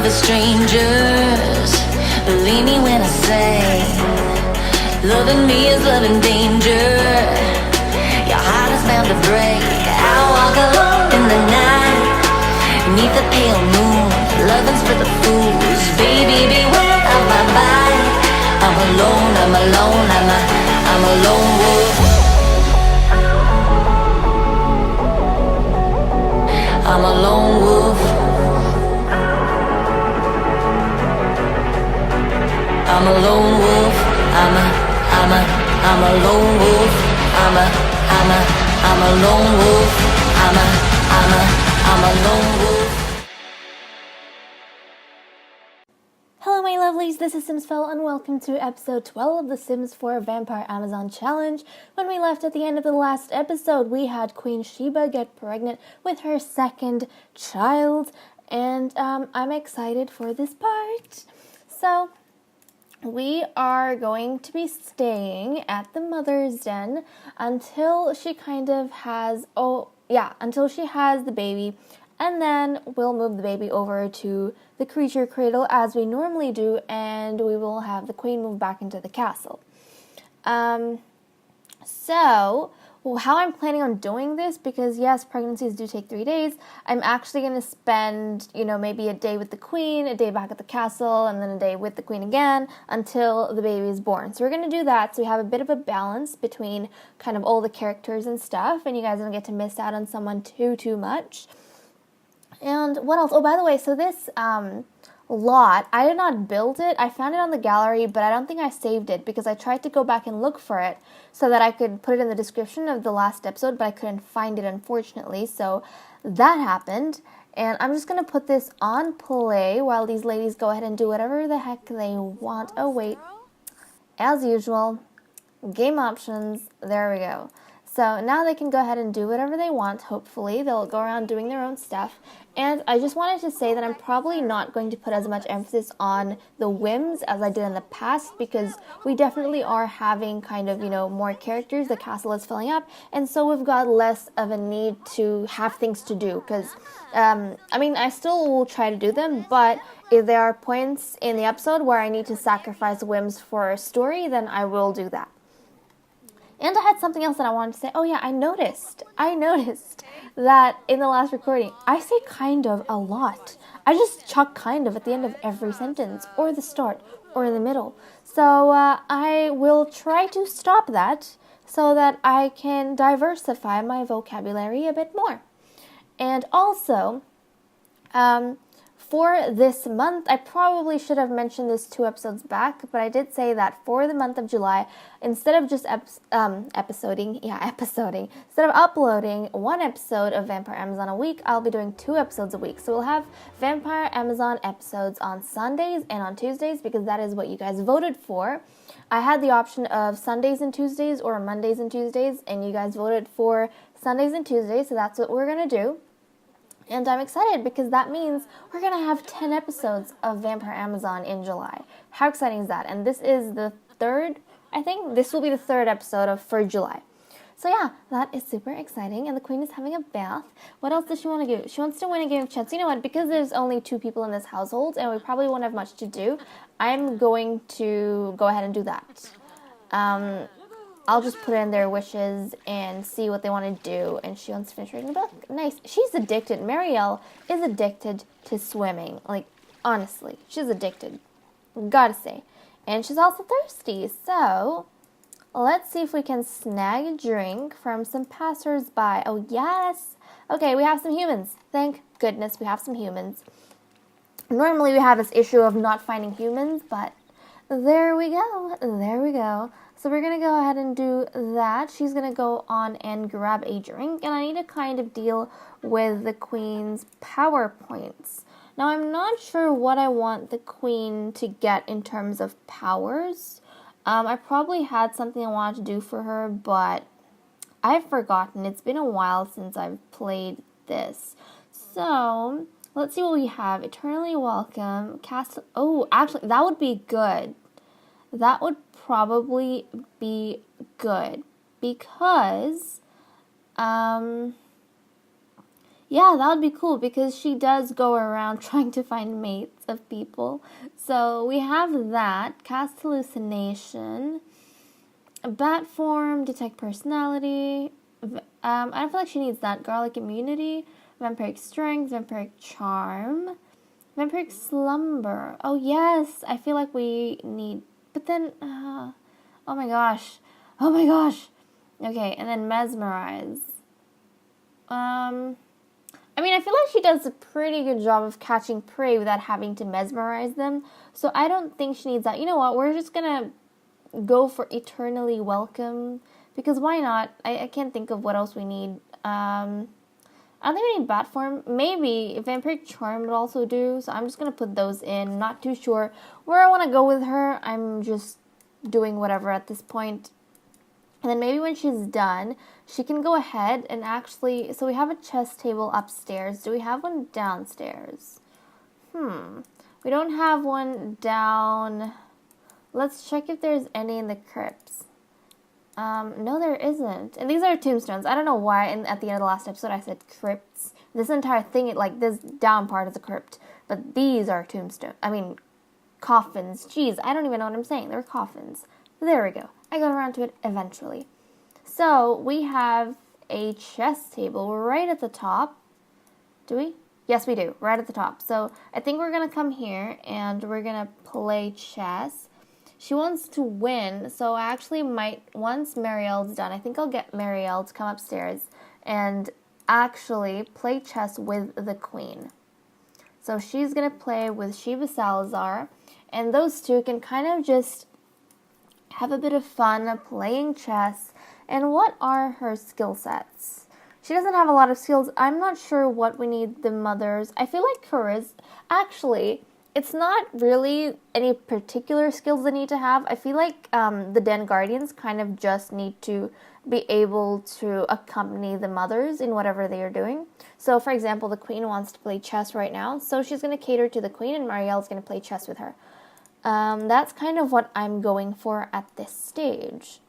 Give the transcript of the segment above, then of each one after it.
love is strangers. Believe me when I say, loving me is loving danger. Your heart is bound to break. I walk alone in the night, beneath the pale moon. Loving's for the fools. Baby, beware of my bite. I'm alone, I'm alone, I'm a lone wolf. I'm a lone wolf. I'm a lone wolf. I'm a lone wolf. I'm a lone wolf. I'm a lone wolf. Hello my lovelies, this is SimsFell and welcome to episode 12 of the Sims 4 Vampire Amazon Challenge. When we left at the end of the last episode, we had Queen Sheba get pregnant with her second child, and I'm excited for this part. So, we are going to be staying at the mother's den until she until she has the baby, and then we'll move the baby over to the creature cradle as we normally do, and we will have the queen move back into the castle. So, how I'm planning on doing this, because yes, pregnancies do take 3 days, I'm actually going to spend, maybe a day with the queen, a day back at the castle, and then a day with the queen again until the baby is born. So we're going to do that so we have a bit of a balance between kind of all the characters and stuff, and you guys don't get to miss out on someone too much. And what else? Oh, by the way, so this lot, I did not build it. I found it on the gallery, but I don't think I saved it because I tried to go back and look for it so that I could put it in the description of the last episode, but I couldn't find it, unfortunately. So that happened. And I'm just going to put this on play while these ladies go ahead and do whatever the heck they want. Oh, wait. As usual, game options. There we go. So now they can go ahead and do whatever they want, hopefully. They'll go around doing their own stuff. And I just wanted to say that I'm probably not going to put as much emphasis on the whims as I did in the past, because we definitely are having kind of, more characters. The castle is filling up, and so we've got less of a need to have things to do, because, I still will try to do them, but if there are points in the episode where I need to sacrifice whims for a story, then I will do that. And I had something else that I wanted to say. Oh yeah, I noticed that in the last recording, I say kind of a lot. I just chuck kind of at the end of every sentence, or the start, or in the middle. So I will try to stop that so that I can diversify my vocabulary a bit more. And also, for this month, I probably should have mentioned this 2 episodes back, but I did say that for the month of July, instead of just episoding, instead of uploading 1 episode of Vampire Amazon a week, I'll be doing 2 episodes a week. So we'll have Vampire Amazon episodes on Sundays and on Tuesdays, because that is what you guys voted for. I had the option of Sundays and Tuesdays or Mondays and Tuesdays, and you guys voted for Sundays and Tuesdays, so that's what we're going to do. And I'm excited because that means we're going to have 10 episodes of Vampire Amazon in July. How exciting is that? And this is the 3rd, I think. This will be the 3rd episode for July. So yeah, that is super exciting. And the queen is having a bath. What else does she want to do? She wants to win a game of chance. You know what? Because there's only 2 people in this household and we probably won't have much to do, I'm going to go ahead and do that. I'll just put in their wishes and see what they want to do. And she wants to finish reading the book. Nice. She's addicted. Marielle is addicted to swimming. Like, honestly, she's addicted. Gotta say. And she's also thirsty. So, let's see if we can snag a drink from some passers-by. Oh, yes. Okay, we have some humans. Thank goodness we have some humans. Normally we have this issue of not finding humans, but there we go. There we go. So we're going to go ahead and do that. She's going to go on and grab a drink. And I need to kind of deal with the queen's power points. Now, I'm not sure what I want the queen to get in terms of powers. I probably had something I wanted to do for her, but I've forgotten. It's been a while since I've played this. So, let's see what we have. Eternally Welcome. Oh, actually, that would be good. That would probably be good because, Yeah, that would be cool because she does go around trying to find mates of people. So we have that. Cast hallucination. Bat form, detect personality. I don't feel like she needs that. Garlic immunity. Vampiric strength. Vampiric charm. Vampiric slumber. Oh, yes. I feel like we need... But then... oh, my gosh. Oh, my gosh. Okay, and then mesmerize. I mean, I feel like she does a pretty good job of catching prey without having to mesmerize them. So I don't think she needs that. You know what? We're just gonna go for eternally welcome. Because why not? I can't think of what else we need. I don't think we need bat form. Maybe vampiric charm would also do. So I'm just gonna put those in. Not too sure where I want to go with her. I'm just doing whatever at this point. And then maybe when she's done, she can go ahead and actually... So we have a chess table upstairs. Do we have one downstairs? We don't have one down... Let's check if there's any in the crypts. No, there isn't. And these are tombstones. I don't know why at the end of the last episode I said crypts. This entire thing, this down part is a crypt. But these are tombstones. I mean, coffins. Jeez, I don't even know what I'm saying. They're coffins. There we go. I got around to it eventually. So, we have a chess table right at the top. Do we? Yes, we do. Right at the top. So, I think we're going to come here and we're going to play chess. She wants to win, so I actually might, once Marielle's done, I think I'll get Marielle to come upstairs and actually play chess with the queen. So, she's going to play with Shiva Salizar, and those two can kind of just have a bit of fun playing chess. And what are her skill sets? She doesn't have a lot of skills. I'm not sure what we need the mothers. I feel like charisma. Actually, it's not really any particular skills they need to have. I feel like the Den Guardians kind of just need to be able to accompany the mothers in whatever they are doing. So, for example, the queen wants to play chess right now. So she's going to cater to the queen and Marielle's going to play chess with her. That's kind of what I'm going for at this stage.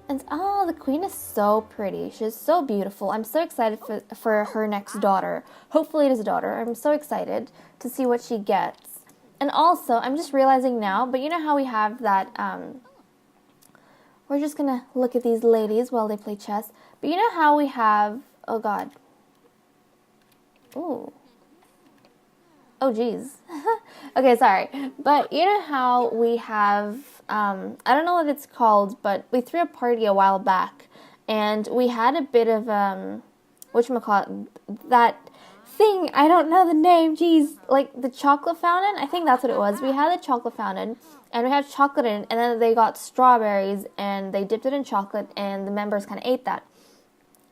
And, the queen is so pretty. She's so beautiful. I'm so excited for her next daughter. Hopefully it is a daughter. I'm so excited to see what she gets. And also, I'm just realizing now, but you know how we have that, we're just gonna look at these ladies while they play chess. But you know how we have, oh god. Ooh. Oh, geez. Okay, sorry. But you know how we have, I don't know what it's called, but we threw a party a while back, and we had a bit of, whatchamacallit, that thing, I don't know the name, geez, like the chocolate fountain? I think that's what it was. We had the chocolate fountain, and we had chocolate in it, and then they got strawberries, and they dipped it in chocolate, and the members kind of ate that.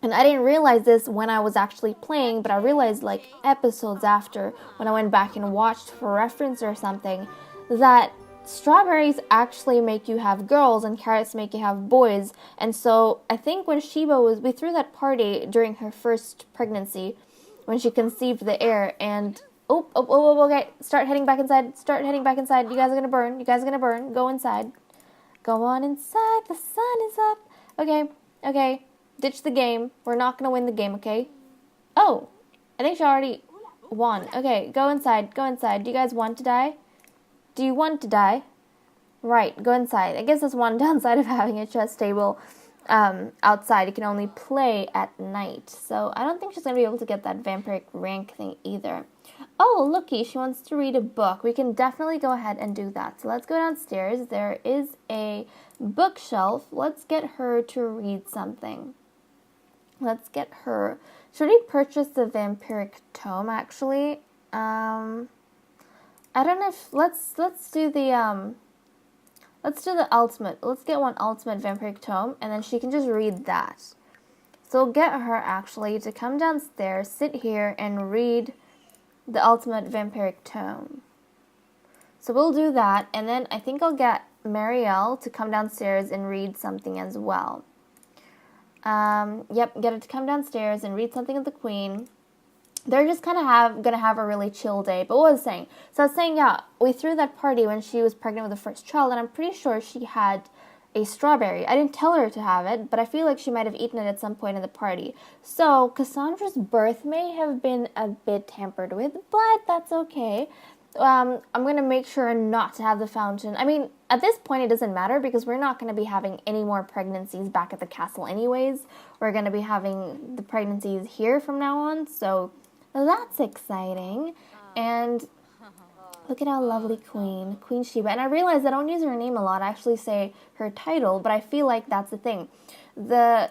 And I didn't realize this when I was actually playing, but I realized like episodes after, when I went back and watched for reference or something, that strawberries actually make you have girls and carrots make you have boys. And so I think when we threw that party during her first pregnancy, when she conceived the heir, and okay, start heading back inside, you guys are gonna burn, go inside. Go on inside, the sun is up. Okay. Ditch the game. We're not going to win the game, okay? Oh, I think she already won. Okay, go inside. Do you guys want to die? Do you want to die? Right, go inside. I guess that's one downside of having a chess table outside. You can only play at night. So I don't think she's going to be able to get that vampiric rank thing either. Oh, looky, she wants to read a book. We can definitely go ahead and do that. So let's go downstairs. There is a bookshelf. Let's get her to read something. Let's get her. Should we purchase the vampiric tome? Actually, I don't know if let's do the ultimate. Let's get one ultimate vampiric tome, and then she can just read that. So we'll get her actually to come downstairs, sit here, and read the ultimate vampiric tome. So we'll do that, and then I think I'll get Marielle to come downstairs and read something as well. Get her to come downstairs and read something with the queen. They're just kind of gonna have a really chill day. But what was I saying? So I was saying, yeah, we threw that party when she was pregnant with the first child, and I'm pretty sure she had a strawberry. I didn't tell her to have it, but I feel like she might have eaten it at some point in the party. So Cassandra's birth may have been a bit tampered with, but that's okay. I'm going to make sure not to have the fountain. I mean, at this point it doesn't matter because we're not going to be having any more pregnancies back at the castle anyways. We're going to be having the pregnancies here from now on, so that's exciting. And look at how lovely Queen Sheba. And I realize I don't use her name a lot. I actually say her title, but I feel like that's the thing. We're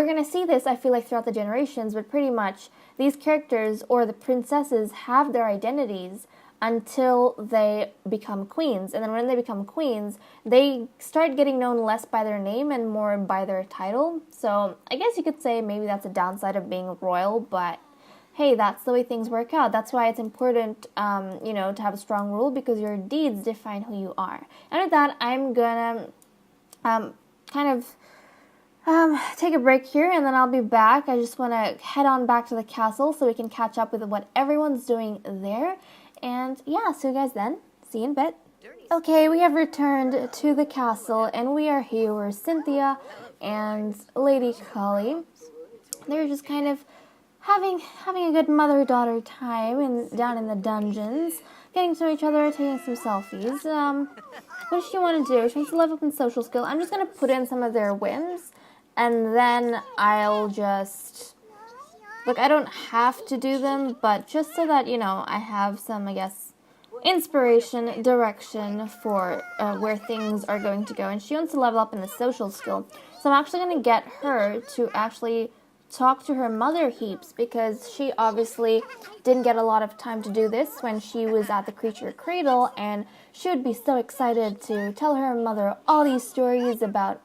going to see this, I feel like, throughout the generations, but pretty much these characters or the princesses have their identities until they become queens. And then when they become queens, they start getting known less by their name and more by their title. So I guess you could say maybe that's a downside of being royal, but hey, that's the way things work out. That's why it's important, to have a strong rule, because your deeds define who you are. And with that, I'm gonna take a break here, and then I'll be back. I just want to head on back to the castle so we can catch up with what everyone's doing there. And yeah, see you guys then. See you in a bit. Okay, we have returned to the castle, and we are here with Cynthia and Lady Cully. They're just kind of having a good mother-daughter time down in the dungeons, getting to know each other, taking some selfies. What does she want to do? She wants to level up in social skill. I'm just going to put in some of their whims, and then I'll just... Look, I don't have to do them, but just so that, I have some, I guess, inspiration, direction for where things are going to go. And she wants to level up in the social skill. So I'm actually going to get her to actually talk to her mother heaps, because she obviously didn't get a lot of time to do this when she was at the creature cradle, and she would be so excited to tell her mother all these stories about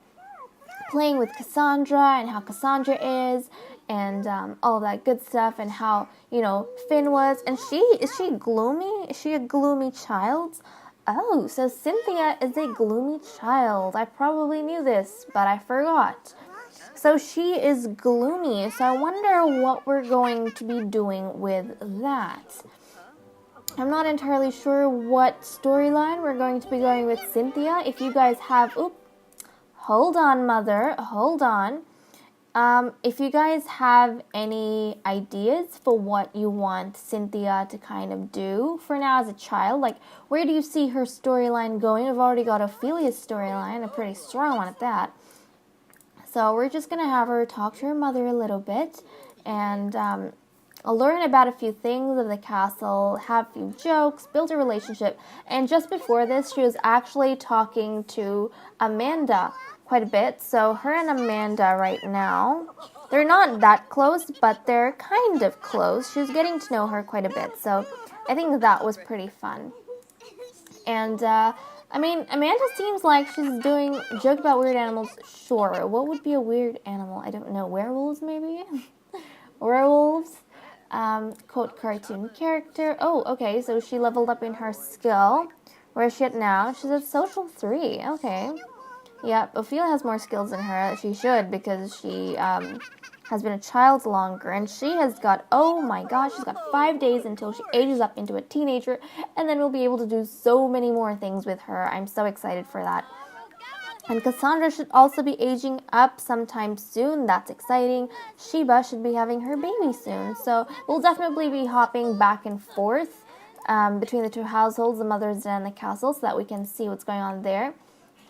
playing with Cassandra and how Cassandra is, and all that good stuff, and how, Finn was. And is she gloomy? Is she a gloomy child? Oh, so Cynthia is a gloomy child. I probably knew this, but I forgot. So she is gloomy, so I wonder what we're going to be doing with that. I'm not entirely sure what storyline we're going to be going with Cynthia. If you guys have... hold on, Mother. Hold on. If you guys have any ideas for what you want Cynthia to kind of do for now as a child, like, where do you see her storyline going? We've already got Ophelia's storyline, a pretty strong one at that. So we're just going to have her talk to her mother a little bit, and learn about a few things of the castle, have a few jokes, build a relationship. And just before this, she was actually talking to Amanda quite a bit. So her and Amanda right now, they're not that close, but they're kind of close. She was getting to know her quite a bit, so I think that was pretty fun. And Amanda seems like she's doing joke about weird animals. Sure, what would be a weird animal? I don't know. Werewolves, maybe? Werewolves. Quote cartoon character. Oh, okay, so she leveled up in her skill. Where is she at now? She's at social 3. Okay. Yep, Ophelia has more skills than her. She should, because she has been a child longer, and she has got, oh my gosh, she's got 5 days until she ages up into a teenager, and then we'll be able to do so many more things with her. I'm so excited for that. And Cassandra should also be aging up sometime soon. That's exciting. Sheba should be having her baby soon. So we'll definitely be hopping back and forth between the two households, the mother's den and the castle, so that we can see what's going on there.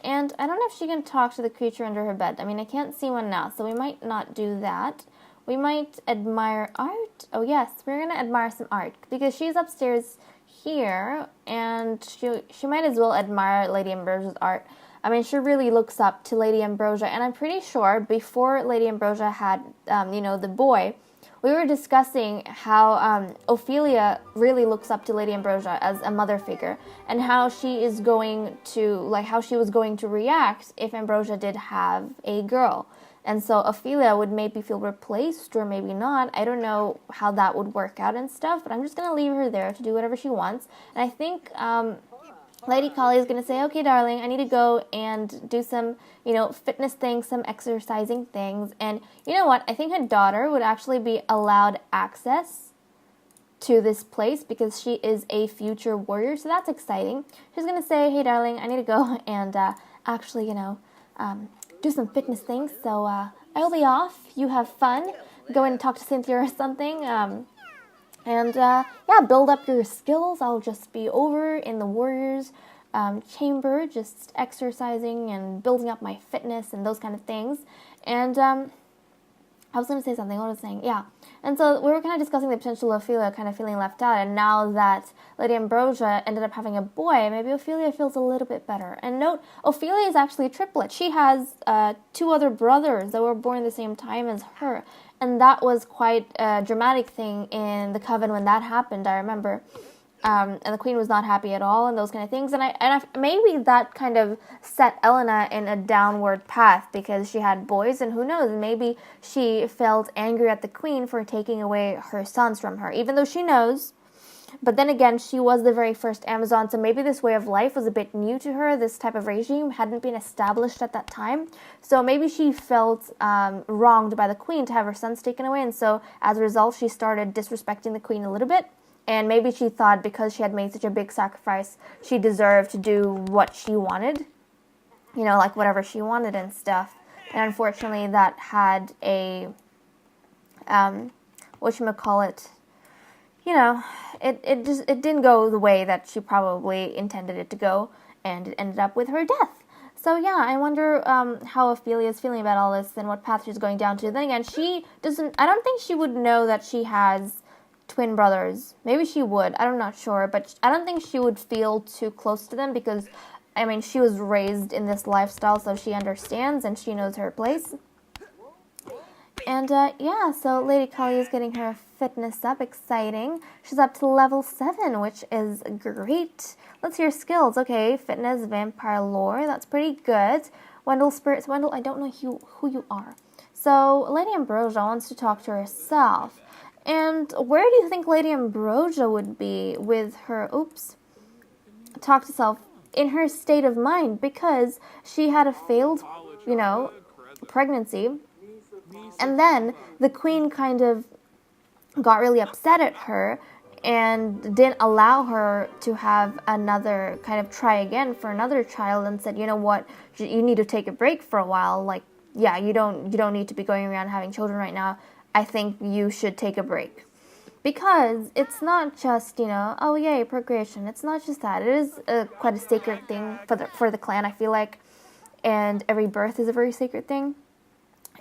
And I don't know if she can talk to the creature under her bed. I mean, I can't see one now, so we might not do that. We might admire art. Oh, yes, we're going to admire some art, because she's upstairs here, and she might as well admire Lady Ambrosia's art. I mean, she really looks up to Lady Ambrosia, and I'm pretty sure before Lady Ambrosia had, the boy, we were discussing how Ophelia really looks up to Lady Ambrosia as a mother figure, and how she is going to, how she was going to react if Ambrosia did have a girl. And so Ophelia would maybe feel replaced, or maybe not. I don't know how that would work out and stuff, but I'm just going to leave her there to do whatever she wants. And I think Lady Collie is going to say, okay, darling, I need to go and do some, fitness things, some exercising things. And you know what? I think her daughter would actually be allowed access to this place, because she is a future warrior. So that's exciting. She's going to say, hey, darling, I need to go and actually, do some fitness things. So I'll be off. You have fun. Go and talk to Cynthia or something. And build up your skills. I'll just be over in the warriors chamber, just exercising and building up my fitness and those kind of things. And I was going to say something. What was I saying? Yeah. And so we were kind of discussing the potential of Ophelia kind of feeling left out. And now that Lady Ambrosia ended up having a boy, maybe Ophelia feels a little bit better. And note, Ophelia is actually a triplet. She has 2 other brothers that were born at the same time as her. And that was quite a dramatic thing in the coven when that happened, I remember. And the queen was not happy at all and those kind of things. And maybe that kind of set Alana in a downward path because she had boys, and who knows, maybe she felt angry at the queen for taking away her sons from her, even though she knows. But then again, she was the very first Amazon, so maybe this way of life was a bit new to her. This type of regime hadn't been established at that time. So maybe she felt wronged by the queen to have her sons taken away, and so as a result, she started disrespecting the queen a little bit. And maybe she thought because she had made such a big sacrifice, she deserved to do what she wanted. You know, like whatever she wanted and stuff. And unfortunately, that had a, whatchamacallit, you know, it didn't go the way that she probably intended it to go. And it ended up with her death. So yeah, I wonder how Ophelia is feeling about all this and what path she's going down to. Then again, I don't think she would know that she has twin brothers. Maybe she would. I'm not sure. But I don't think she would feel too close to them because, I mean, she was raised in this lifestyle, so she understands and she knows her place. And, so Lady Kali is getting her fitness up. Exciting. She's up to level 7, which is great. Let's hear skills. Okay, fitness, vampire lore. That's pretty good. Wendell Spirits. Wendell, I don't know who you are. So, Lady Ambrosia wants to talk to herself. And where do you think Lady Ambrosia would be with her, talk to self in her state of mind? Because she had a failed, pregnancy. And then the queen kind of got really upset at her and didn't allow her to have another kind of try again for another child and said, you know what, you need to take a break for a while. Like, yeah, you don't need to be going around having children right now. I think you should take a break. Because it's not just, oh yay, procreation. It's not just that. It is quite a sacred thing for the clan, I feel like. And every birth is a very sacred thing.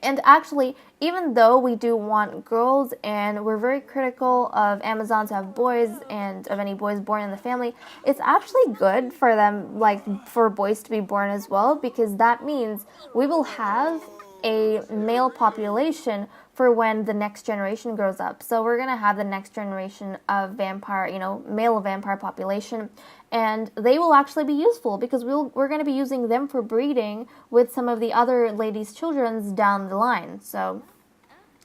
And actually, even though we do want girls and we're very critical of Amazons who have boys and of any boys born in the family, it's actually good for them, like for boys to be born as well, because that means we will have a male population for when the next generation grows up. So we're going to have the next generation of vampire, male vampire population, and they will actually be useful because we're going to be using them for breeding with some of the other ladies' children's down the line. So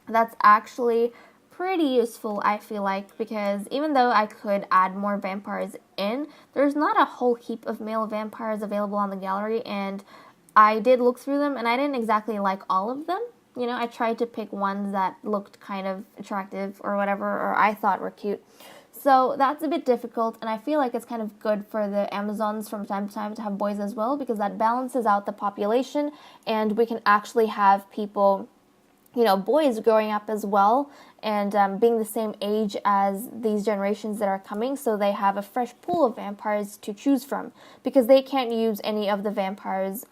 that's actually pretty useful, I feel like, because even though I could add more vampires in, there's not a whole heap of male vampires available on the gallery, and I did look through them, and I didn't exactly like all of them. I tried to pick ones that looked kind of attractive or whatever, or I thought were cute. So that's a bit difficult, and I feel like it's kind of good for the Amazons from time to time to have boys as well, because that balances out the population, and we can actually have people, boys growing up as well, and being the same age as these generations that are coming, so they have a fresh pool of vampires to choose from, because they can't use any of the vampires.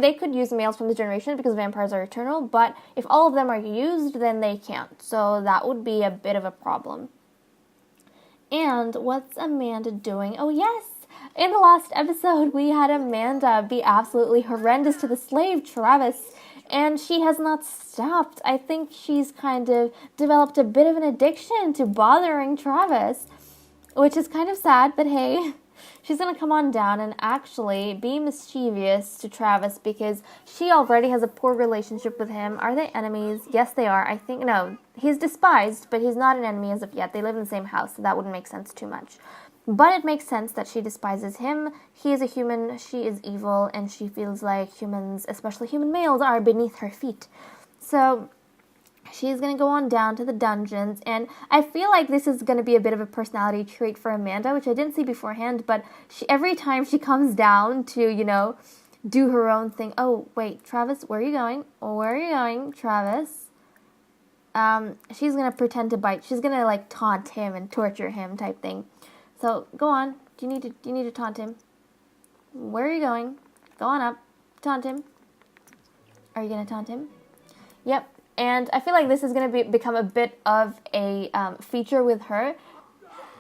They could use males from the generation because vampires are eternal, but if all of them are used, then they can't. So that would be a bit of a problem. And what's Amanda doing? Oh, yes! In the last episode, we had Amanda be absolutely horrendous to the slave, Travis, and she has not stopped. I think she's kind of developed a bit of an addiction to bothering Travis, which is kind of sad, but hey, she's going to come on down and actually be mischievous to Travis because she already has a poor relationship with him. Are they enemies? Yes, they are. I think, no, he's despised, but he's not an enemy as of yet. They live in the same house, so that wouldn't make sense too much. But it makes sense that she despises him. He is a human, she is evil, and she feels like humans, especially human males, are beneath her feet. So she's going to go on down to the dungeons, and I feel like this is going to be a bit of a personality trait for Amanda, which I didn't see beforehand, but every time she comes down to, do her own thing. Oh, wait, Travis, where are you going? Where are you going, Travis? She's gonna pretend to bite. She's gonna like taunt him and torture him type thing. So go on. Do you need to taunt him? Where are you going? Go on up. Taunt him. Are you gonna taunt him? Yep. And I feel like this is gonna become a bit of a feature with her.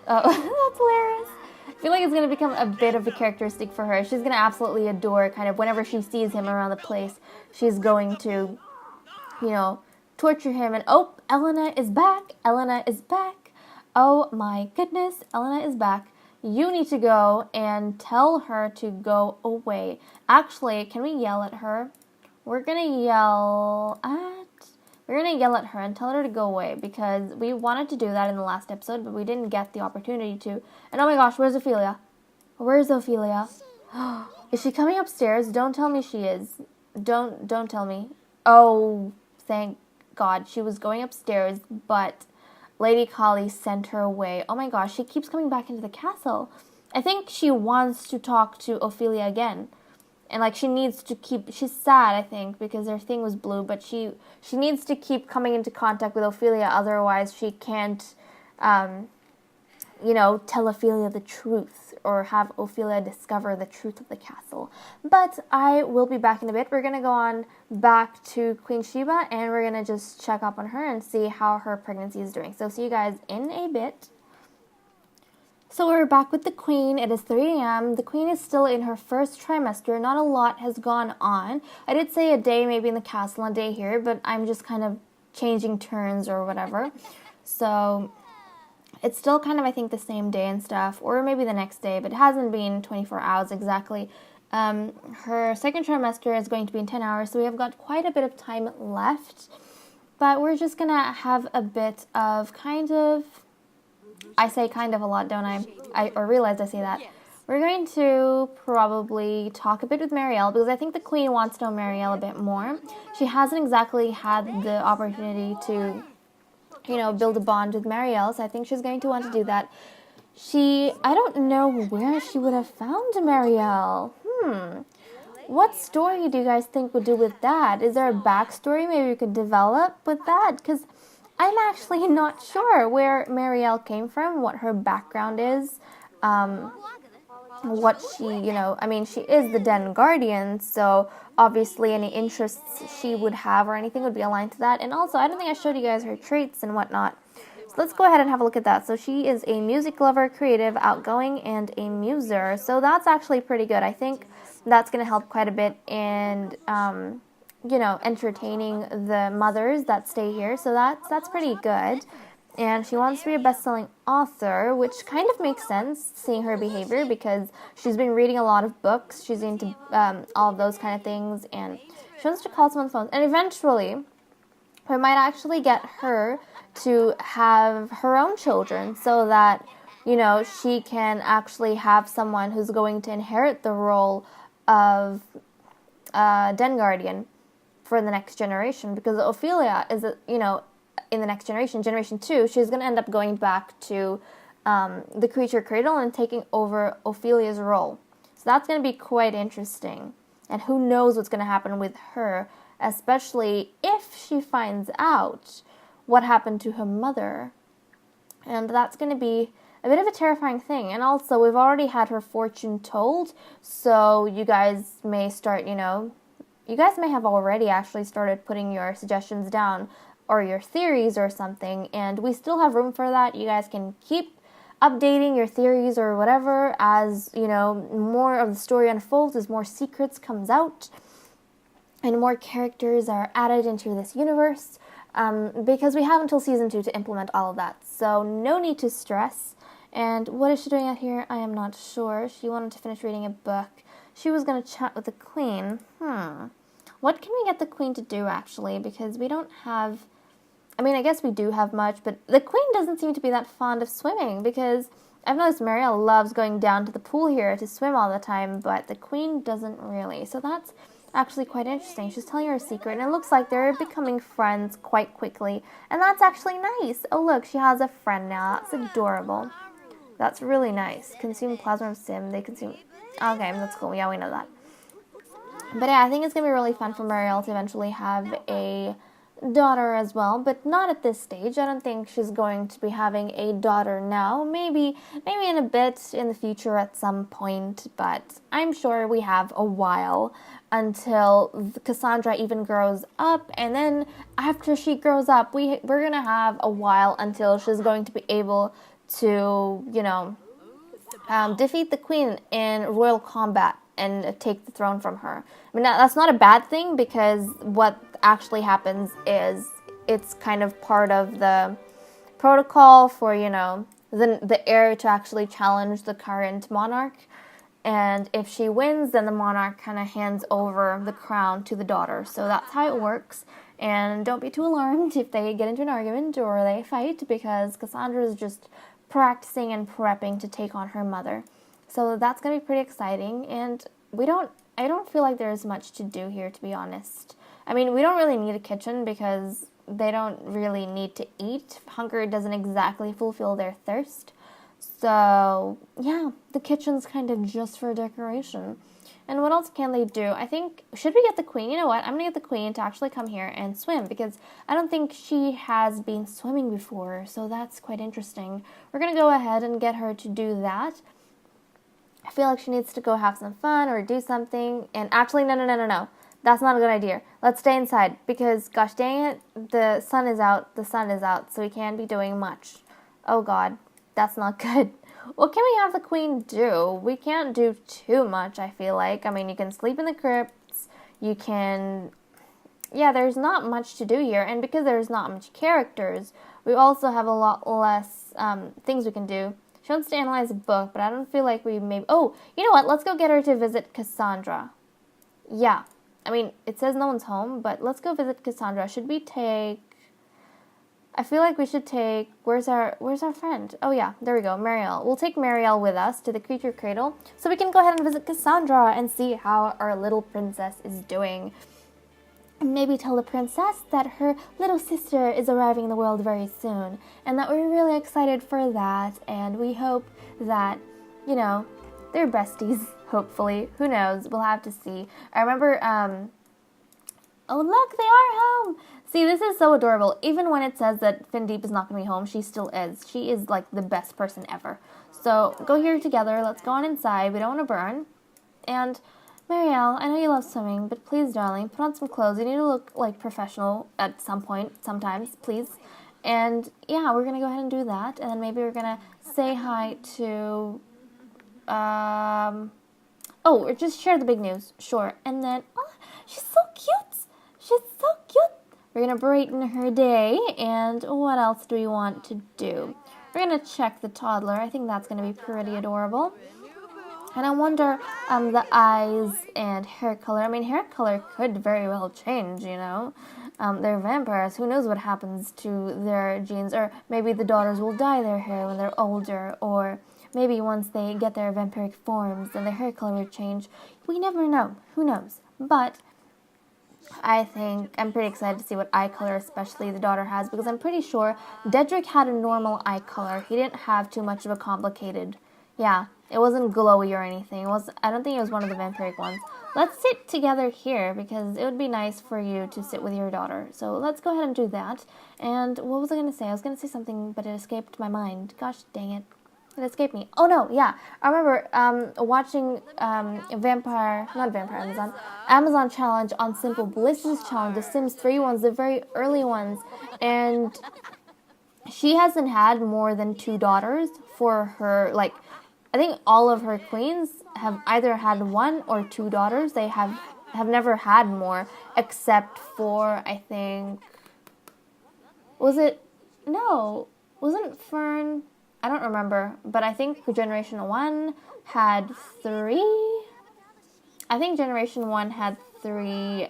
Oh, that's hilarious. I feel like it's gonna become a bit of a characteristic for her. She's gonna absolutely adore kind of whenever she sees him around the place. She's going to, you know, torture him. And oh, Alana is back. Alana is back. Oh my goodness, Alana is back. You need to go and tell her to go away. Actually, can we yell at her? We're gonna yell at her and tell her to go away because we wanted to do that in the last episode, but we didn't get the opportunity to. And oh my gosh, where's Ophelia? Where's Ophelia? Is she coming upstairs? Don't tell me she is. Don't tell me. Oh, thank God. She was going upstairs, but Lady Kali sent her away. Oh my gosh, she keeps coming back into the castle. I think she wants to talk to Ophelia again. And like she needs to keep, she's sad I think because her thing was blue, but she needs to keep coming into contact with Ophelia, otherwise she can't, you know, tell Ophelia the truth or have Ophelia discover the truth of the castle. But I will be back in a bit. We're going to go on back to Queen Sheba and we're going to just check up on her and see how her pregnancy is doing. So see you guys in a bit. So we're back with the Queen. It is 3 a.m. The Queen is still in her first trimester. Not a lot has gone on. I did say a day maybe in the castle, a day here, but I'm just kind of changing turns or whatever. So it's still kind of, I think, the same day and stuff, or maybe the next day, but it hasn't been 24 hours exactly. Her second trimester is going to be in 10 hours, so we have got quite a bit of time left. But we're just going to have a bit of kind of... I say kind of a lot, don't I? I realize I say that. We're going to probably talk a bit with Marielle because I think the Queen wants to know Marielle a bit more. She hasn't exactly had the opportunity to, you know, build a bond with Marielle, so I think she's going to want to do that. I don't know where she would have found Marielle. What story do you guys think would do with that? Is there a backstory maybe we could develop with that? Because I'm actually not sure where Marielle came from, what her background is, what she, you know, I mean, she is the Den Guardian, so obviously any interests she would have or anything would be aligned to that. And also, I don't think I showed you guys her traits and whatnot. So let's go ahead and have a look at that. So she is a music lover, creative, outgoing, and a muser. So that's actually pretty good. I think that's going to help quite a bit in... you know, entertaining the mothers that stay here, so that's pretty good. And she wants to be a best-selling author, which kind of makes sense, seeing her behavior, because she's been reading a lot of books, she's into all of those kind of things, and she wants to call someone's phone. And eventually, we might actually get her to have her own children, so that, you know, she can actually have someone who's going to inherit the role of Den Guardian for the next generation, because Ophelia is, you know, in the next generation, Generation 2, she's going to end up going back to the creature cradle and taking over Ophelia's role. So that's going to be quite interesting. And who knows what's going to happen with her, especially if she finds out what happened to her mother. And that's going to be a bit of a terrifying thing. And also, we've already had her fortune told, so you guys may start, you know, you guys may have already actually started putting your suggestions down or your theories or something, and we still have room for that. You guys can keep updating your theories or whatever as, you know, more of the story unfolds, as more secrets comes out and more characters are added into this universe, because we have until season 2 to implement all of that. So no need to stress. And what is she doing out here? I am not sure. She wanted to finish reading a book. She was going to chat with the Queen. What can we get the Queen to do, actually? Because we don't have... I mean, I guess we do have much, but the Queen doesn't seem to be that fond of swimming, because I've noticed Marielle loves going down to the pool here to swim all the time, but the Queen doesn't really. So that's actually quite interesting. She's telling her a secret, and it looks like they're becoming friends quite quickly, and that's actually nice. Oh, look, she has a friend now. That's adorable. That's really nice. Consume plasma of sim. They consume... Okay, that's cool. Yeah, we know that. But yeah, I think it's going to be really fun for Marielle to eventually have a daughter as well, but not at this stage. I don't think she's going to be having a daughter now. Maybe in a bit in the future at some point, but I'm sure we have a while until Cassandra even grows up, and then after she grows up, we're going to have a while until she's going to be able to, defeat the queen in royal combat and take the throne from her. I mean, that's not a bad thing, because what actually happens is it's kind of part of the protocol for, the heir to actually challenge the current monarch. And if she wins, then the monarch kind of hands over the crown to the daughter. So that's how it works. And don't be too alarmed if they get into an argument or they fight, because Cassandra is just practicing and prepping to take on her mother. So that's going to be pretty exciting, and I don't feel like there's much to do here, to be honest. I mean, we don't really need a kitchen because they don't really need to eat. Hunger doesn't exactly fulfill their thirst. So, yeah, the kitchen's kind of just for decoration. And what else can they do? I think, should we get the queen? You know what? I'm going to get the queen to actually come here and swim, because I don't think she has been swimming before, so that's quite interesting. We're going to go ahead and get her to do that. I feel like she needs to go have some fun or do something. And actually, no. That's not a good idea. Let's stay inside, because, gosh dang it, the sun is out, so we can't be doing much. Oh, God, that's not good. What can we have the queen do? We can't do too much, I feel like. I mean, you can sleep in the crypts, you can... Yeah, there's not much to do here, and because there's not much characters, we also have a lot less things we can do. She wants to analyze a book, but I don't feel like we maybe... Oh, you know what? Let's go get her to visit Cassandra. Yeah. I mean, it says no one's home, but let's go visit Cassandra. Should we take... I feel like we should take... Where's our friend? Oh, yeah. There we go. Marielle. We'll take Marielle with us to the creature cradle, so we can go ahead and visit Cassandra and see how our little princess is doing. And maybe tell the princess that her little sister is arriving in the world very soon, and that we're really excited for that, and we hope that, they're besties, hopefully. Who knows? We'll have to see. I remember, oh look, they are home! See, this is so adorable. Even when it says that Findeep is not going to be home, she still is. She is, like, the best person ever. So, go here together, let's go on inside, we don't want to burn, and... Marielle, I know you love swimming, but please, darling, put on some clothes. You need to look, like, professional at some point, sometimes, please. And, yeah, we're going to go ahead and do that. And then maybe we're going to say hi to, or just share the big news. Sure. And then, oh, she's so cute. She's so cute. We're going to brighten her day. And what else do we want to do? We're going to check the toddler. I think that's going to be pretty adorable. And I wonder, the eyes and hair color. I mean, hair color could very well change, They're vampires. Who knows what happens to their genes? Or maybe the daughters will dye their hair when they're older. Or maybe once they get their vampiric forms, then their hair color will change. We never know. Who knows? But I think I'm pretty excited to see what eye color especially the daughter has, because I'm pretty sure Dedrick had a normal eye color. He didn't have too much of a complicated... Yeah. It wasn't glowy or anything. I don't think it was one of the vampiric ones. Let's sit together here, because it would be nice for you to sit with your daughter. So let's go ahead and do that. And what was I going to say? I was going to say something, but it escaped my mind. Gosh dang it. It escaped me. Oh no, yeah. I remember watching Amazon challenge on Simple Bliss's challenge, the Sims 3 ones, the very early ones. And she hasn't had more than 2 daughters for her, like... I think all of her queens have either had 1 or 2 daughters. They have never had more, except for, I think... Wasn't Fern... I don't remember, but I think Generation 1 had 3... I think Generation 1 had 2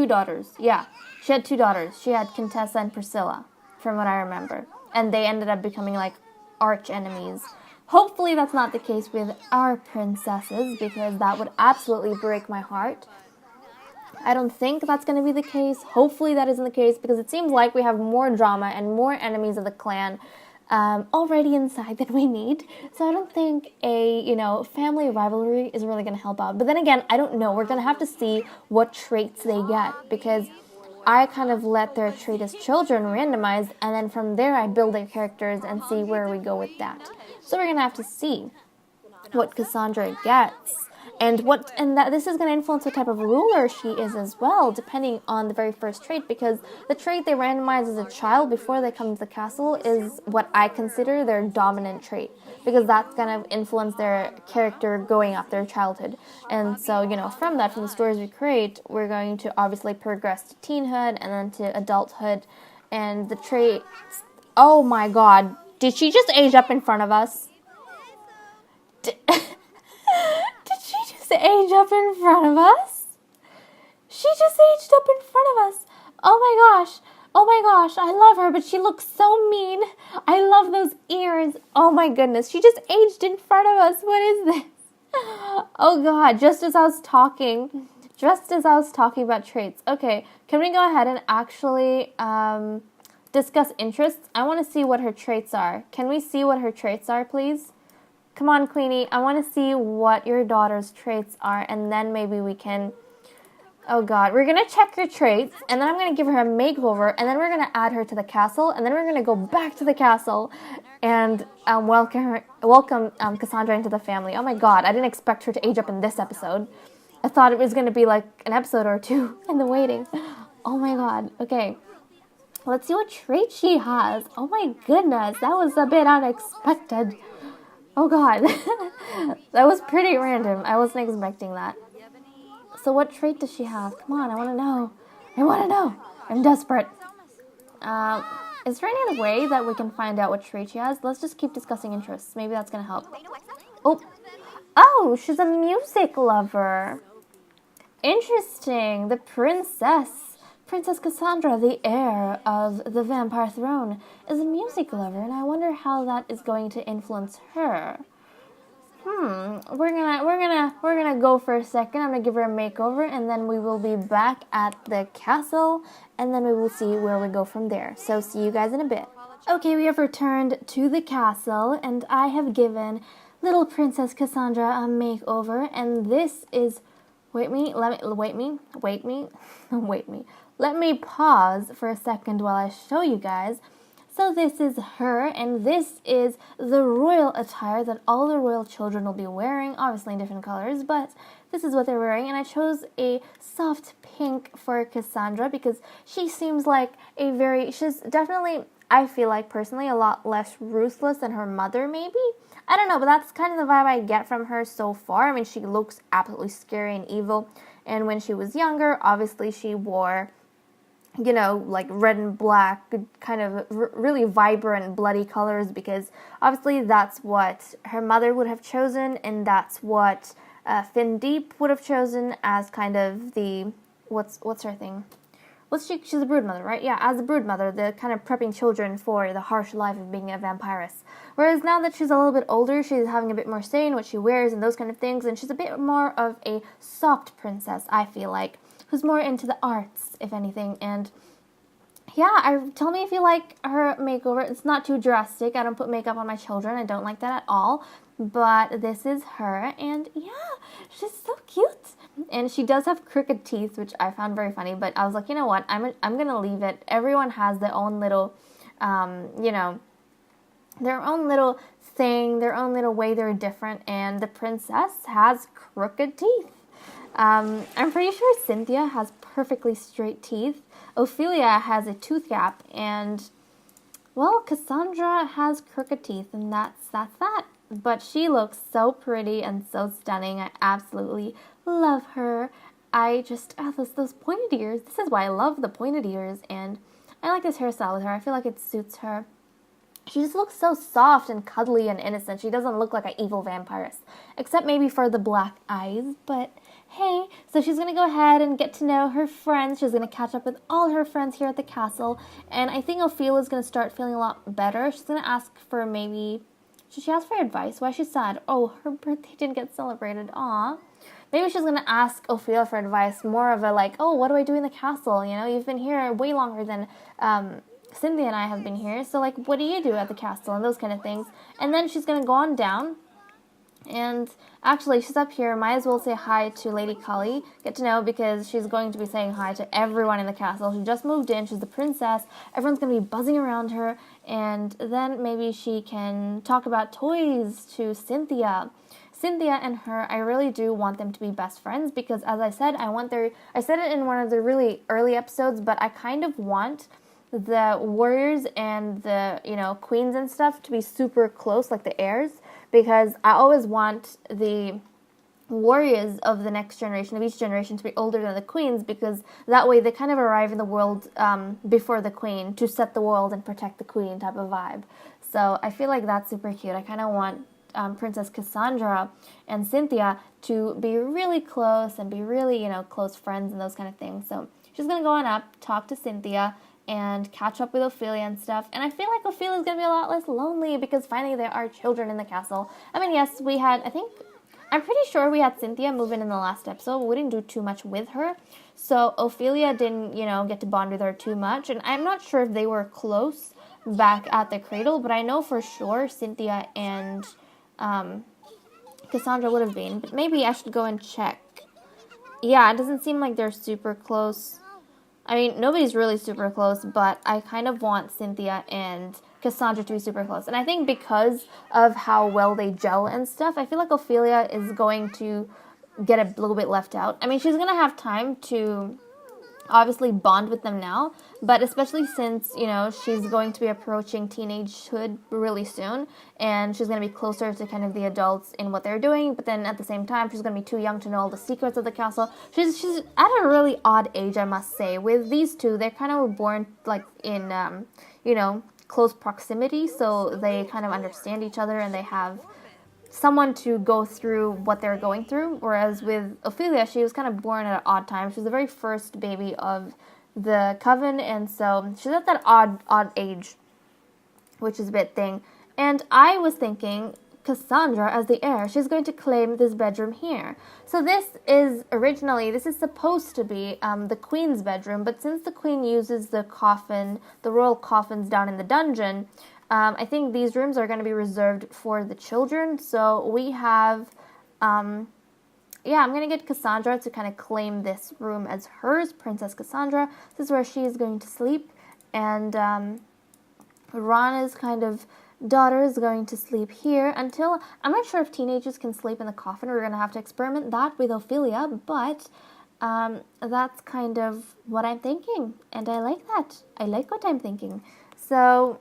daughters. Yeah, she had 2 daughters. She had Contessa and Priscilla, from what I remember. And they ended up becoming, like, arch enemies. Hopefully that's not the case with our princesses, because that would absolutely break my heart. I don't think that's going to be the case. Hopefully that isn't the case, because it seems like we have more drama and more enemies of the clan already inside that we need. So I don't think a, family rivalry is really going to help out. But then again, I don't know. We're going to have to see what traits they get, because I kind of let their trait as children randomized, and then from there I build their characters and see where we go with that. So we're going to have to see what Cassandra gets. And that this is going to influence what type of ruler she is as well, depending on the very first trait, because the trait they randomize as a child before they come to the castle is what I consider their dominant trait, because that's going to influence their character going up their childhood. And so, from the stories we create, we're going to obviously progress to teenhood and then to adulthood. And the traits, oh my god, did she just age up in front of us? Age up in front of us? She just aged up in front of us. Oh my gosh, I love her, but she looks so mean. I love those ears. Oh my goodness, she just aged in front of us. What is this? Oh god, just as I was talking about traits. Okay, can we go ahead and actually discuss interests? I want to see what her traits are. Can we see what her traits are, please? Come on, Queenie, I want to see what your daughter's traits are, and then maybe we can... Oh god, we're going to check her traits, and then I'm going to give her a makeover, and then we're going to add her to the castle, and then we're going to go back to the castle and welcome Cassandra into the family. Oh my god, I didn't expect her to age up in this episode. I thought it was going to be like an episode or two in the waiting. Oh my god, okay. Let's see what trait she has. Oh my goodness, that was a bit unexpected. Oh god, that was pretty random. I wasn't expecting that. So what trait does she have? Come on, I want to know. I'm desperate. Is there any other way that we can find out what trait she has? Let's just keep discussing interests. Maybe that's going to help. Oh, she's a music lover. Interesting. The Princess Cassandra, the heir of the vampire throne, is a music lover, and I wonder how that is going to influence her. We're gonna go for a second. I'm gonna give her a makeover, and then we will be back at the castle, and then we will see where we go from there. So see you guys in a bit. Okay, we have returned to the castle, and I have given little Princess Cassandra a makeover, and this is... Wait me. Let me pause for a second while I show you guys. So this is her, and this is the royal attire that all the royal children will be wearing, obviously in different colors, but this is what they're wearing, and I chose a soft pink for Cassandra because she seems like she's definitely, I feel like personally, a lot less ruthless than her mother maybe. I don't know, but that's kind of the vibe I get from her so far. I mean, she looks absolutely scary and evil, and when she was younger, obviously she wore... like red and black, kind of really vibrant, bloody colors, because obviously that's what her mother would have chosen, and that's what Fin Deep would have chosen as kind of the, what's her thing? She's a brood mother, right? Yeah, as a brood mother, the kind of prepping children for the harsh life of being a vampiress. Whereas now that she's a little bit older, she's having a bit more say in what she wears and those kind of things, and she's a bit more of a soft princess, I feel like, who's more into the arts, if anything. And yeah, tell me if you like her makeover. It's not too drastic. I don't put makeup on my children. I don't like that at all. But this is her, and yeah, she's so cute. And she does have crooked teeth, which I found very funny. But I was like, you know what? I'm gonna leave it. Everyone has their own little, their own little thing, their own little way they're different. And the princess has crooked teeth. I'm pretty sure Cynthia has perfectly straight teeth. Ophelia has a tooth gap, and, well, Cassandra has crooked teeth, and that's that. But she looks so pretty and so stunning. I absolutely love her. I just, those pointed ears. This is why I love the pointed ears, and I like this hairstyle with her. I feel like it suits her. She just looks so soft and cuddly and innocent. She doesn't look like an evil vampiress, except maybe for the black eyes, but... Hey, so she's going to go ahead and get to know her friends. She's going to catch up with all her friends here at the castle. And I think Ophelia's going to start feeling a lot better. She's going to ask for maybe... Should she ask for advice? Why is she sad? Oh, her birthday didn't get celebrated. Aw. Maybe she's going to ask Ophelia for advice. More of a like, oh, what do I do in the castle? You've been here way longer than Cynthia and I have been here, so, like, what do you do at the castle, and those kind of things. And then she's going to go on down, and actually, she's up here. Might as well say hi to Lady Cully. Get to know, because she's going to be saying hi to everyone in the castle. She just moved in. She's the princess. Everyone's going to be buzzing around her. And then maybe she can talk about toys to Cynthia. Cynthia and her, I really do want them to be best friends, because, as I said, I said it in one of the really early episodes, but I kind of want the warriors and the, queens and stuff to be super close, like the heirs, because I always want the warriors of the next generation, of each generation, to be older than the queens, because that way they kind of arrive in the world before the queen to set the world and protect the queen type of vibe. So I feel like that's super cute. I kind of want Princess Cassandra and Cynthia to be really close and be really, close friends and those kind of things. So she's going to go on up, talk to Cynthia, and catch up with Ophelia and stuff. And I feel like Ophelia's going to be a lot less lonely, because finally there are children in the castle. I mean, yes, I'm pretty sure we had Cynthia move in the last episode. We didn't do too much with her. So Ophelia didn't, get to bond with her too much. And I'm not sure if they were close back at the cradle, but I know for sure Cynthia and Cassandra would have been. But maybe I should go and check. Yeah, it doesn't seem like they're super close. I mean, nobody's really super close, but I kind of want Cynthia and Cassandra to be super close. And I think because of how well they gel and stuff, I feel like Ophelia is going to get a little bit left out. I mean, she's going to have time to obviously bond with them now, but especially since, she's going to be approaching teenagehood really soon, and she's going to be closer to kind of the adults in what they're doing, but then at the same time, she's going to be too young to know all the secrets of the castle. She's at a really odd age, I must say. With these two, they kind of were born, like, in, close proximity, so they kind of understand each other, and they have someone to go through what they're going through, whereas with Ophelia, she was kind of born at an odd time. She was the very first baby of the coven, and so she's at that odd age, which is a bit thing. And I was thinking Cassandra as the heir, she's going to claim this bedroom here. So this is supposed to be the queen's bedroom, but since the queen uses the royal coffins down in the dungeon, I think these rooms are going to be reserved for the children. So we have, I'm going to get Cassandra to kind of claim this room as hers, Princess Cassandra. This is where she is going to sleep. And Rana's kind of daughter is going to sleep here until, I'm not sure if teenagers can sleep in the coffin. We're going to have to experiment that with Ophelia, but that's kind of what I'm thinking. And I like that. I like what I'm thinking. So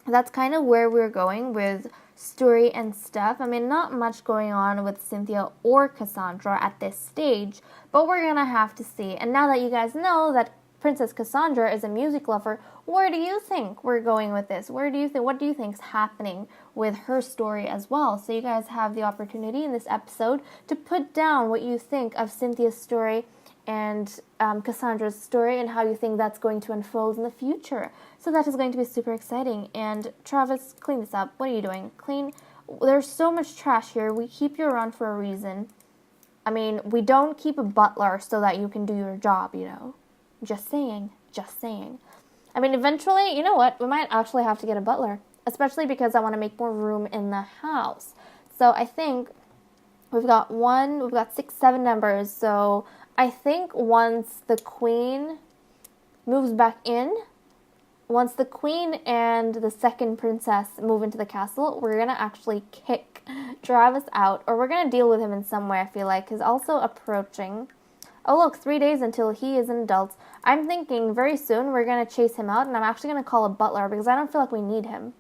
that's kind of where we're going with story and stuff. I mean, not much going on with Cynthia or Cassandra at this stage, but we're gonna have to see. And now that you guys know that Princess Cassandra is a music lover, where do you think we're going with this? What do you think's happening with her story as well? So you guys have the opportunity in this episode to put down what you think of Cynthia's story and Cassandra's story, and how you think that's going to unfold in the future. So that is going to be super exciting. And Travis, clean this up. What are you doing? There's so much trash here. We keep you around for a reason. I mean, we don't keep a butler so that you can do your job, Just saying. I mean, eventually, you know what? We might actually have to get a butler, especially because I want to make more room in the house. So I think we've got 6, 7 numbers. So I think once the queen moves back in, once the queen and the second princess move into the castle, we're going to actually kick Travis out, or we're going to deal with him in some way, I feel like, because also approaching. Oh, look, 3 days until he is an adult. I'm thinking very soon we're going to chase him out, and I'm actually going to call a butler, because I don't feel like we need him.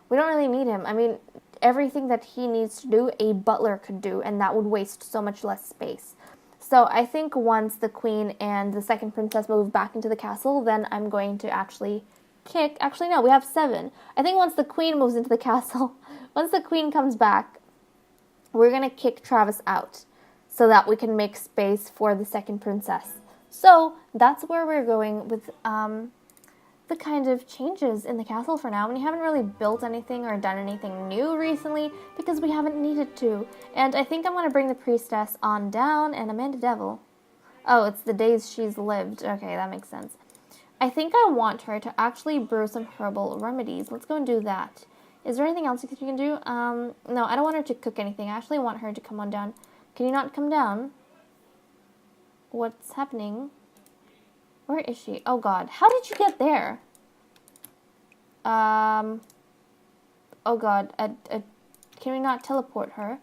We don't really need him. I mean, everything that he needs to do, a butler could do, and that would waste so much less space. So I think once the queen and the second princess move back into the castle, then I'm going to actually kick. Actually, no, we have 7. I think once the queen moves into the castle, once the queen comes back, we're going to kick Travis out so that we can make space for the second princess. So that's where we're going with the kind of changes in the castle for now. And we haven't really built anything or done anything new recently because we haven't needed to. And I think I'm going to bring the priestess on down and Amanda Devil. Oh, it's the days she's lived. Okay, that makes sense. I think I want her to actually brew some herbal remedies. Let's go and do that. Is there anything else you can do? No, I don't want her to cook anything. I actually want her to come on down. Can you not come down? What's happening? Where is she? Oh god, how did you get there? Oh god, can we not teleport her?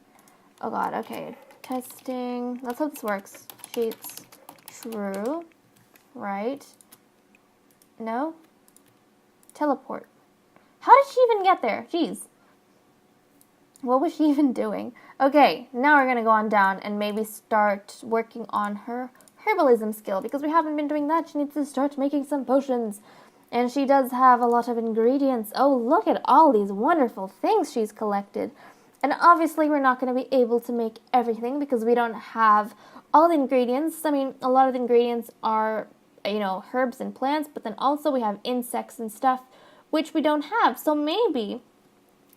Oh god, okay. Testing. Let's hope this works. Sheets. True. Right. No? Teleport. How did she even get there? Jeez. What was she even doing? Okay, now we're gonna go on down and maybe start working on her herbalism skill, because we haven't been doing that. She needs to start making some potions. And she does have a lot of ingredients. Oh, look at all these wonderful things she's collected. And obviously we're not going to be able to make everything because we don't have all the ingredients. I mean, a lot of the ingredients are, herbs and plants, but then also we have insects and stuff, which we don't have. So maybe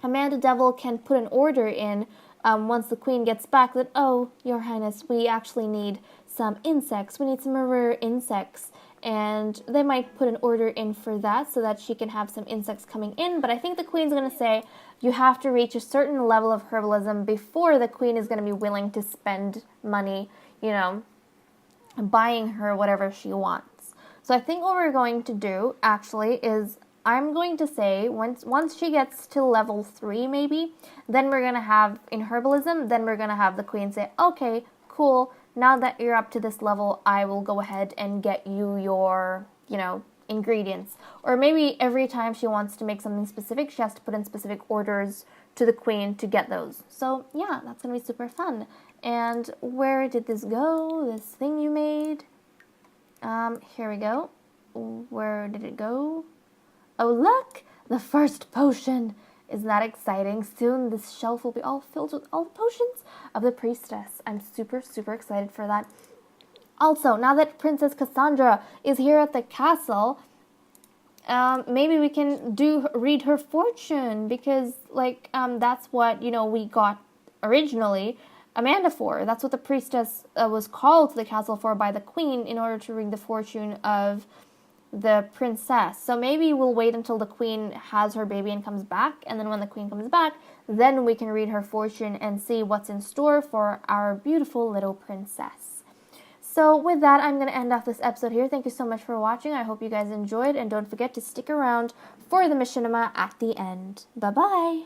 Amanda Devil can put an order in once the queen gets back that, oh, your highness, we actually need some insects. We need some rare insects. And they might put an order in for that so that she can have some insects coming in. But I think the queen's going to say you have to reach a certain level of herbalism before the queen is going to be willing to spend money, buying her whatever she wants. So I think what we're going to do, actually, is I'm going to say once she gets to level 3, maybe, then we're going to have, in herbalism, then we're going to have the queen say, okay, cool, now that you're up to this level, I will go ahead and get you your, ingredients. Or maybe every time she wants to make something specific, she has to put in specific orders to the queen to get those. So, yeah, that's going to be super fun. And where did this go? This thing you made? Here we go. Where did it go? Oh, look! The first potion! Isn't that exciting? Soon this shelf will be all filled with all the potions of the priestess. I'm super, super excited for that. Also, now that Princess Cassandra is here at the castle, maybe we can read her fortune, because, that's what, we got originally Amanda for. That's what the priestess was called to the castle for by the queen, in order to read the fortune of the princess. So maybe we'll wait until the queen has her baby and comes back, and then when the queen comes back, then we can read her fortune and see what's in store for our beautiful little princess. So with that, I'm going to end off this episode here. Thank you so much for watching. I hope you guys enjoyed, and don't forget to stick around for the machinima at the end. Bye-bye!